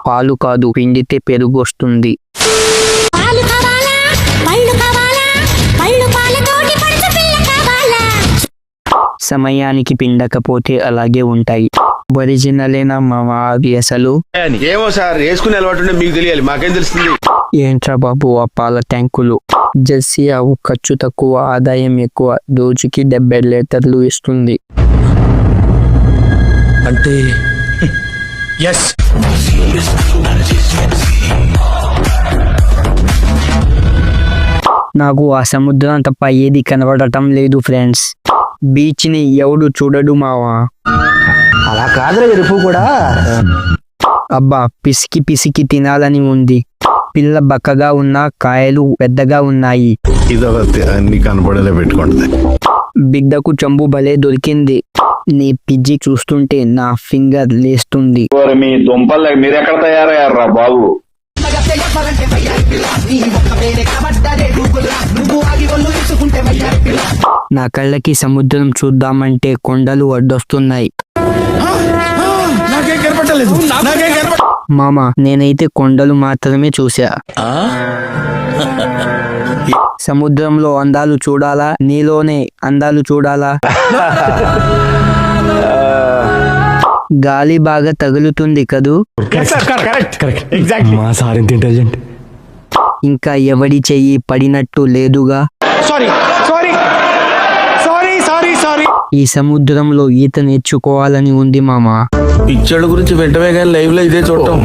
పాలు కాదు, పిండితే పెరుగు వస్తుంది. సమయానికి పిండకపోతే అలాగే ఉంటాయి. ఒరిజినలేనా మావా అవి అసలు? ఏమో సార్, వేసుకునే అలవాటు మీకు తెలియాలి, మాకేం తెలుస్తుంది? ఏంట్రా బాబు ఆ పాల ట్యాంకులు? జెర్సీ ఆవు ఖర్చు తక్కువ, ఆదాయం ఎక్కువ. రోజుకి 70 లీటర్లు ఇస్తుంది. అంటే నాకు ఆ సముద్రం తప్ప ఏది కనబడటం లేదు ఫ్రెండ్స్. బీచ్ ని ఎవడు చూడడు మావా. అలా కాదురా ఎరుపు కూడా. అబ్బా పిసికి పిసికి తినాలని ఉంది. పిల్ల బక్కగా ఉన్నా కాయలు పెద్దగా ఉన్నాయి. అన్ని కనపడేలా పెట్టుకుంటుంది. బిడ్డకు చంబు భలే దొరికింది. నీ పిజ్జి చూస్తుంటే నా ఫింగర్ లేస్తుంది. మీ దుంపలు మీరెక్కడ తయారయ్యారా బాబు? నా కళ్ళకి సముద్రం చూద్దామంటే కొండలు అడ్డొస్తున్నాయి. మామ నేనైతే కొండలు మాత్రమే చూసా. సముద్రంలో అందాలు చూడాలా, నీలోనే అందాలు చూడాలా? గాలి బాగా తగులుతుంది కదూ. ఇంకా ఎవడి చెయ్యి పడినట్టు లేదుగా. ఈ సముద్రంలో ఈత నేర్చుకోవాలని ఉంది మామా. పిక్చర్ల గురించి వెంటనే కానీ లైవ్ లో ఇదే చూడటం.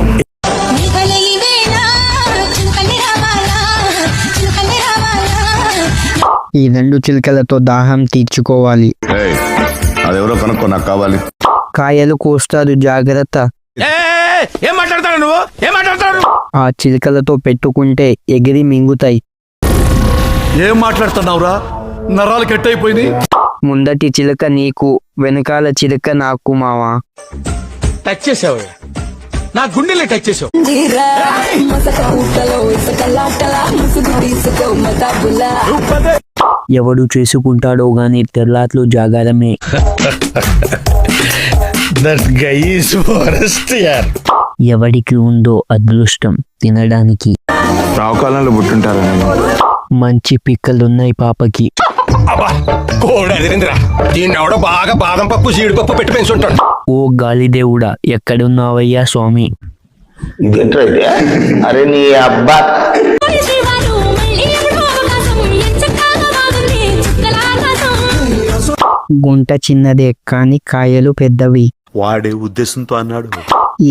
ఈ 2 చిలుకలతో దాహం తీర్చుకోవాలి. అదెవరో కనుక్కో, నాకు కావాలి. కాయలు కోస్తారు, జాగ్రత్త. ఏం మాట్లాడతాడు నువ్వు? ఏం మాట్లాడతాడు? ఆ చిలుకలతో పెట్టుకుంటే ఎగిరి మింగుతాయి. ఏం మాట్లాడుతున్నావురా? నరాలు కట్ అయిపోయింది. ముందటి చిలుక నీకు, వెనకాల చిలుక నాకు మావా. టచ్ చేసావు, నా గుండెలే టచ్ చేసావు. ఎవడు చేసుకుంటాడో గాని తెల్లాట్లు జాగారమే. ఎవడికి ఉందో అదృష్టం తినడానికి. రావుకాలంలో పుట్టుంటారని. మంచి పిక్కలున్నాయి పాపకి. దీన్ని బాగా బాదం పప్పు జీడిపప్పు పెట్టి పెంచుంటాడు. ఓ గాలిదేవుడా ఎక్కడున్నావయ్యా స్వామి? అరే నీ అబ్బా. గుంట చిన్నదే కాని కాయలు పెద్దవి. వాడే ఉద్దేశంతో అన్నాడు.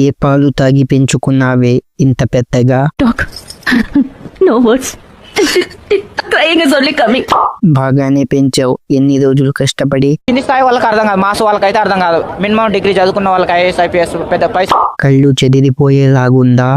ఏ పాలు తాగి పెంచుకున్నావే ఇంత పెద్దగా? బాగానే పెంచావు. ఎన్ని రోజులు కష్టపడి? కింది స్థాయి వాళ్ళకి అర్థం కాదు, మాస్ వాళ్ళకైతే అర్థం కాదు. మినిమం డిగ్రీ చదువుకున్న వాళ్ళకి ఐఏఎస్ ఐపీఎస్ పెద్ద పైసా. కళ్ళు చెదిరిపోయేలాగుందా?